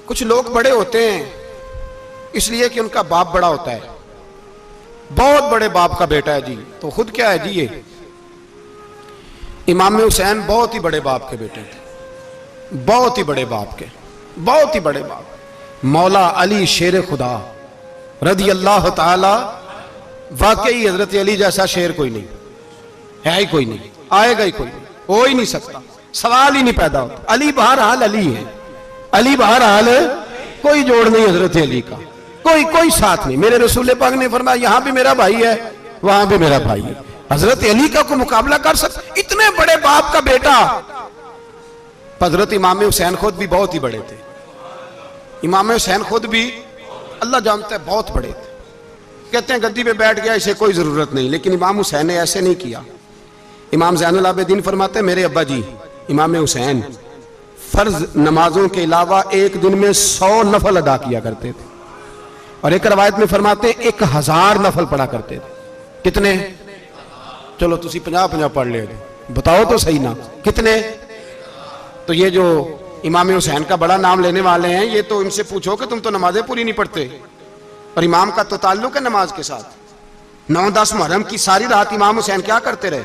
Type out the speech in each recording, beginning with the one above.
कुछ लोग बड़े होते हैं इसलिए कि उनका बाप बड़ा होता है, बहुत बड़े बाप का बेटा है जी, तो खुद क्या है जी ये इमाम हुसैन बहुत ही बड़े बाप के बेटे थे, बहुत ही बड़े बाप के, बहुत ही बड़े बाप। मौला अली शेर खुदा रदी अल्लाह ताला, वाकई हजरत अली जैसा शेर कोई नहीं है, ही कोई नहीं, आएगा ही कोई नहीं, हो ही नहीं सकता, सवाल ही नहीं पैदा होता। अली बहरहाल अली है, अली बहरहाल कोई जोड़ नहीं हजरत अली का, कोई साथ नहीं। मेरे रसूल पाक ने फरमाया यहां भी मेरा भाई है, वहां भी मेरा भाई है। हजरत अली का कोई मुकाबला कर सकता, इतने बड़े बाप का बेटा। हजरत इमाम हुसैन खुद भी बहुत ही बड़े थे, इमाम हुसैन खुद भी अल्लाह जानता है बहुत बड़े थे। कहते हैं गद्दी पे बैठ गया, इसे कोई जरूरत नहीं, लेकिन इमाम हुसैन ने ऐसे नहीं किया। इमाम ज़ैनुल आबिदीन फरमाते हैं मेरे अब्बा जी इमाम हुसैन फर्ज नमाजों के अलावा एक दिन में 100 नफल अदा किया करते थे, और एक रवायत में फरमाते हैं 1000 नफल पढ़ा करते थे। कितने? चलो तुसी 50-50 पढ़ ले, बताओ तो सही ना कितने। तो ये जो इमाम हुसैन का बड़ा नाम लेने वाले हैं, ये तो इनसे पूछो कि तुम तो नमाजें पूरी नहीं पढ़ते, और इमाम का तो ताल्लुक है नमाज के साथ। 9-10 मुहर्रम की सारी रात इमाम हुसैन क्या करते रहे?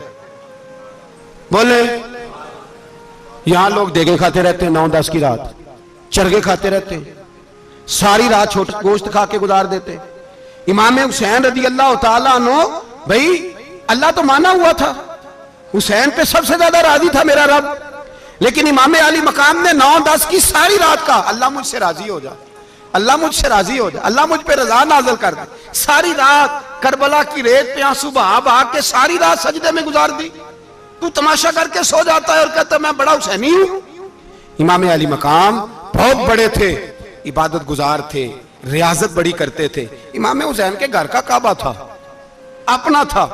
बोले यहां लोग देगे खाते रहते हैं, 9-10 की रात चरगे खाते रहते हैं, सारी रात छोटा गोश्त खा के गुजार देते। इमाम हुसैन रदी अल्लाह ताला अन्हु, भाई अल्लाह तो माना हुआ था, हुसैन पे सबसे ज्यादा राजी था मेरा रब, लेकिन इमाम अली मकाम ने 9-10 की सारी रात का अल्लाह मुझसे राजी हो जा, अल्लाह मुझसे राजी हो जा, अल्लाह मुझ पे रजा नाज़िल कर दे। सारी रात करबला की रेत पे आंसू बहा बहा के सारी रात सजदे में गुजार दी। तू तमाशा करके सो जाता है और कहता मैं बड़ा हुसैनी हूं। इमाम अली मकाम बहुत बड़े थे, इबादत गुजार थे, रियाजत बड़ी करते थे। इमाम हुसैन के घर का काबा था, अपना था।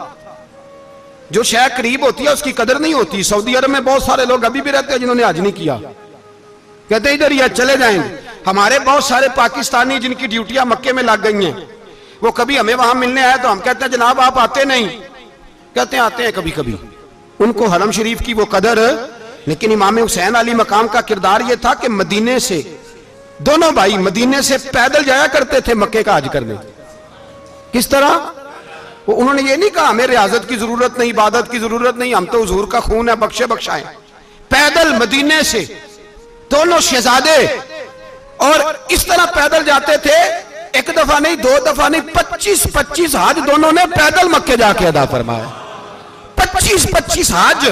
जो शय करीब होती है उसकी कदर नहीं होती। सऊदी अरब में बहुत सारे लोग अभी भी रहते हैं जिन्होंने हज नहीं किया, कहते इधर ही चले जाएंगे। हमारे बहुत सारे पाकिस्तानी जिनकी ड्यूटियां मक्के में लग गई हैं, वो कभी हमें वहां मिलने आए तो हम कहते हैं जनाब आप आते नहीं, कहते हैं आते हैं कभी कभी। उनको हरम शरीफ की वो कदर। लेकिन इमाम हुसैन अली मकाम का किरदार ये था कि मदीने से दोनों भाई मदीने से पैदल जाया करते थे मक्के का हज करने। किस तरह? वो उन्होंने ये नहीं कहा हमें रियाजत की जरूरत नहीं, इबादत की जरूरत नहीं, हम तो हुजूर का खून है, बख्शे बख्शाएं। पैदल मदीने से दोनों शहजादे और इस तरह पैदल जाते थे, एक दफा नहीं, 2 दफा नहीं, 25-25 हज दोनों ने पैदल मक्के जाके अदा फरमाया। 25-25 हज।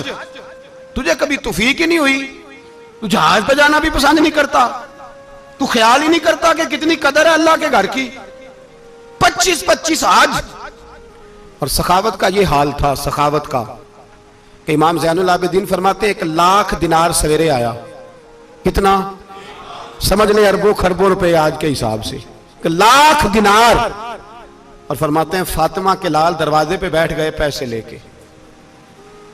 तुझे कभी तौफीक ही नहीं हुई, तू जहाज पे जाना भी पसंद नहीं करता, तू ख्याल ही नहीं करता कि कितनी कदर है अल्लाह के घर की। 25-25 हज। और सखावत का ये हाल था, सखावत का, कि इमाम ज़ैनुल आबिदीन फरमाते 1 लाख दिनार सवेरे आया। कितना? समझ ले अरबों खरबों रुपए आज के हिसाब से, 1 लाख दिनार। और फरमाते हैं फातिमा के लाल दरवाजे पे बैठ गए पैसे लेके,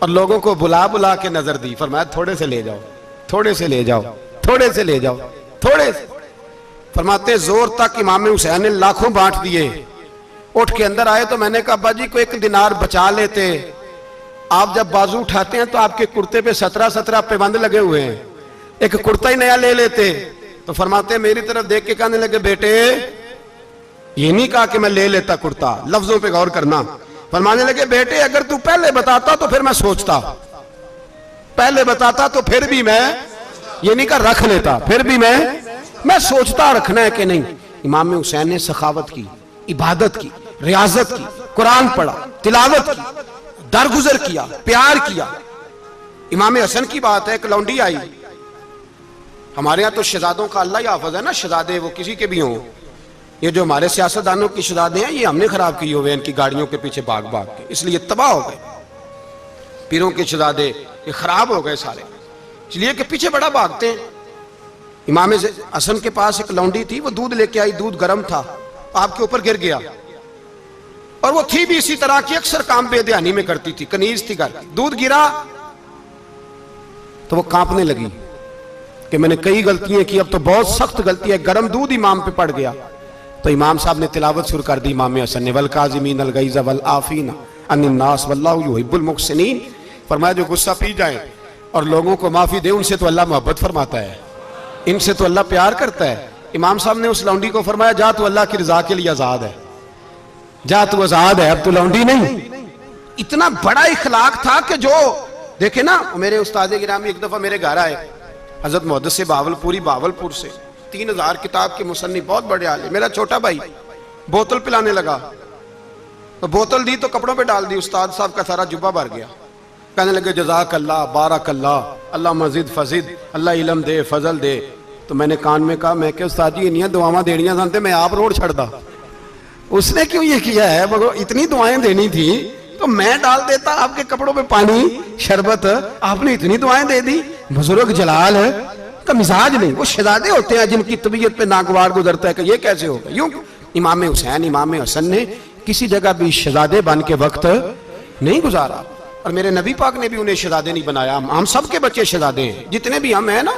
और लोगों को बुला बुला के नजर दी, फरमाया थोड़े से ले जाओ, थोड़े से ले जाओ, थोड़े से ले जाओ, थोड़े से। फरमाते जोर तक इमाम हुसैन ने लाखों बांट दिए। उठ के अंदर आए तो मैंने कहा अब्बा जी को 1 दिनार बचा लेते। आप जब बाजू उठाते हैं तो आपके कुर्ते पे 17 पैबंद लगे हुए हैं, एक कुर्ता ही नया ले लेते। तो फरमाते मेरी तरफ देख के कहने लगे बेटे ये नहीं कहा कि मैं ले लेता कुर्ता, लफ्जों पे गौर करना। फरमाने लगे बेटे अगर तू पहले बताता तो फिर मैं सोचता, पहले बताता तो फिर भी मैं ये नहीं कहा रख लेता, फिर भी मैं सोचता रखना है कि नहीं। इमाम हुसैन ने सखावत की, इबादत की, रियाजत की, कुरान पढ़ा, तिलावत की, दरगुजर किया, प्यार किया। इमाम हसन की बात है, एक लौंडी आई, हमारे यहाँ तो शहजादों का अल्लाह ही हाफिज है ना, शहजादे वो किसी के भी हों। ये जो हमारे सियासतदानों की शहजादे हैं ये हमने खराब किए हुए इनकी गाड़ियों के पीछे भाग भाग के, इसलिए तबाह हो गए। पीरों के शहजादे ये खराब हो गए सारे, इसलिए कि पीछे बड़ा भागते हैं। इमाम हसन के पास एक लौंडी थी, वो दूध लेके आई, दूध गर्म था, आपके ऊपर गिर गया। और वो थी भी इसी तरह की, अक्सर काम बेध्यानी में करती थी, कनीज थी घर। दूध गिरा तो वो कांपने लगी कि मैंने कई गलतियां की, अब तो बहुत सख्त गलती है। गर्म दूध इमाम पे पड़ गया तो इमाम साहब ने तिलावत शुरू कर दी इमाम हसन ने, वल काज़िमीन अल गैज़ वल आफ़ीन अनिन नास वल्लाहु युहिब्बुल मुहसिनीन। फरमाया जो गुस्सा पी जाए और लोगों को माफी दे, उनसे तो अल्लाह मोहब्बत फरमाता है, इनसे तो अल्लाह प्यार करता है। इमाम साहब ने उस लौंडी को फरमाया, जा तू अल्लाह की रजा के लिए आजाद है, जा तू आजाद है, अब तू लौंडी नहीं। इतना बड़ा इखलाक था कि जो देखे ना, मेरे उस्ताद गिरामी एक दफा मेरे घर आए, हजरत मुहद्दिस से बावलपुर से 3000 किताब के मुसन्निफ, बहुत बड़े आले। मेरा छोटा भाई बोतल पिलाने लगा, तो बोतल दी तो कपड़ों पे डाल दी, उस्ताद साहब का सारा जुब्बा भर गया। कहने लगे जज़ाक अल्लाह, बारक अल्लाह, अल्लाह मजीद फजीद, अल्लाह इलम दे, फजल दे। तो मैंने कान में कहा, मैं क्या उस्ताद जी इन्नियां दुआवां देनियां जानते, मैं आप रोड छड़दा। उसने क्यों ये किया है, मगर इतनी दुआएं देनी थी तो मैं डाल देता आपके कपड़ों पे पानी शरबत, आपने इतनी दुआएं दे दी। बुजुर्ग जलाल है का मिजाज नहीं, वो शहजादे होते हैं जिनकी तबीयत पे नागवार गुजरता है कि ये कैसे होगा। यूं इमाम हुसैन इमाम हसन ने किसी जगह भी शहजादे बन के वक्त नहीं गुजारा, और मेरे नबी पाक ने भी उन्हें शहजादे नहीं बनाया। हम सबके बच्चे शहजादे हैं, जितने भी हम हैं ना।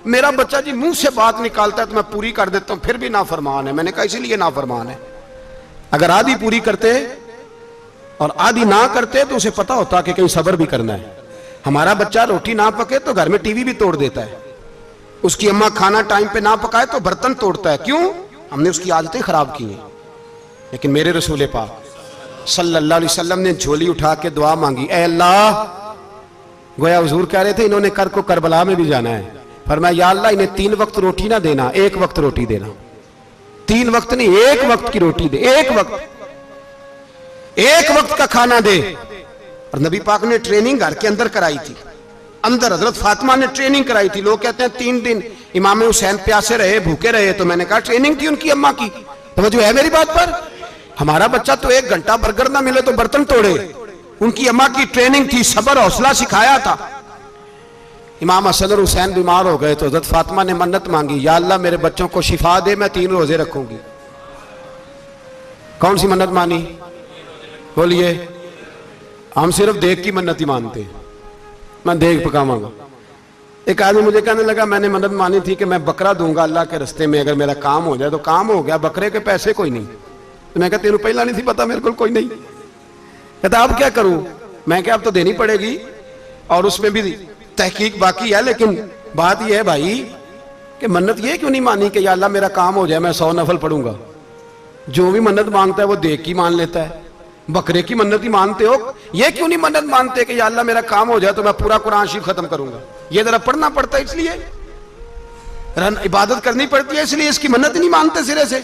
मेरा बच्चा जी मुंह से बात निकालता है तो मैं पूरी कर देता हूं, फिर भी नाफरमान है। मैंने कहा इसीलिए नाफरमान है, अगर आधी पूरी करते और आधी ना करते तो उसे पता होता कि कहीं सब्र भी करना है। हमारा बच्चा रोटी ना पके तो घर में टीवी भी तोड़ देता है, उसकी अम्मा खाना टाइम पे ना पकाए तो बर्तन तोड़ता है। क्यों? हमने उसकी आदतें खराब की हैं। लेकिन मेरे रसूल पाक सल्लल्लाहु अलैहि वसल्लम ने झोली उठा के दुआ मांगी, ऐ अल्लाह, गोया हुजूर कह रहे थे इन्होंने कर को करबला में भी जाना है, फरमाया या अल्लाह इन्हें 3 वक्त रोटी ना देना, 1 वक्त रोटी देना। 3 वक्त नहीं, 1 वक्त की रोटी दे, 1 वक्त का खाना दे। और नबी पाक ने ट्रेनिंग घर के अंदर कराई थी, अंदर हजरत फातिमा ने ट्रेनिंग कराई थी। लोग कहते हैं 3 दिन इमाम हुसैन प्यासे रहे, भूखे रहे, तो मैंने कहा ट्रेनिंग थी उनकी अम्मा की। तो जो है मेरी बात पर, हमारा बच्चा तो 1 घंटा बर्गर ना मिले तो बर्तन तोड़े, उनकी अम्मा की ट्रेनिंग थी, सब्र हौसला सिखाया था। इमाम हसन और हुसैन बीमार हो गए तो हजरत फातिमा ने मन्नत मांगी, या अल्लाह मेरे बच्चों को शिफा दे, मैं 3 रोजे रखूंगी। कौन सी मन्नत मानी? बोलिए। हम सिर्फ देख की मन्नत ही मानते हैं, मैं देख पकाऊंगा। एक आदमी मुझे कहने लगा, मैंने मन्नत मानी थी कि मैं बकरा दूंगा अल्लाह के रस्ते में, अगर मेरा काम हो जाए। तो काम हो गया, बकरे के पैसे कोई नहीं। तो मैं कहता तेरे पहला नहीं थी पता, मेरे को कोई नहीं। कहता अब क्या करूं? मैं क्या अब तो देनी पड़ेगी, और उसमें भी तहकीक बाकी है। लेकिन बात यह है भाई कि मन्नत ये क्यों नहीं मानी कि या अल्लाह मेरा काम हो जाए, मैं 100 नफल पढ़ूंगा। जो भी मन्नत मांगता है वो देख की मान लेता है, बकरे की मन्नत ही मानते हो। ये क्यों नहीं मन्नत मानते कि या अल्लाह मेरा काम हो जाए तो मैं पूरा कुरान शरीफ खत्म करूंगा। ये जरा पढ़ना पड़ता है, इसलिए इबादत करनी पड़ती है, इसलिए इसकी मन्नत ही नहीं मानते सिरे से।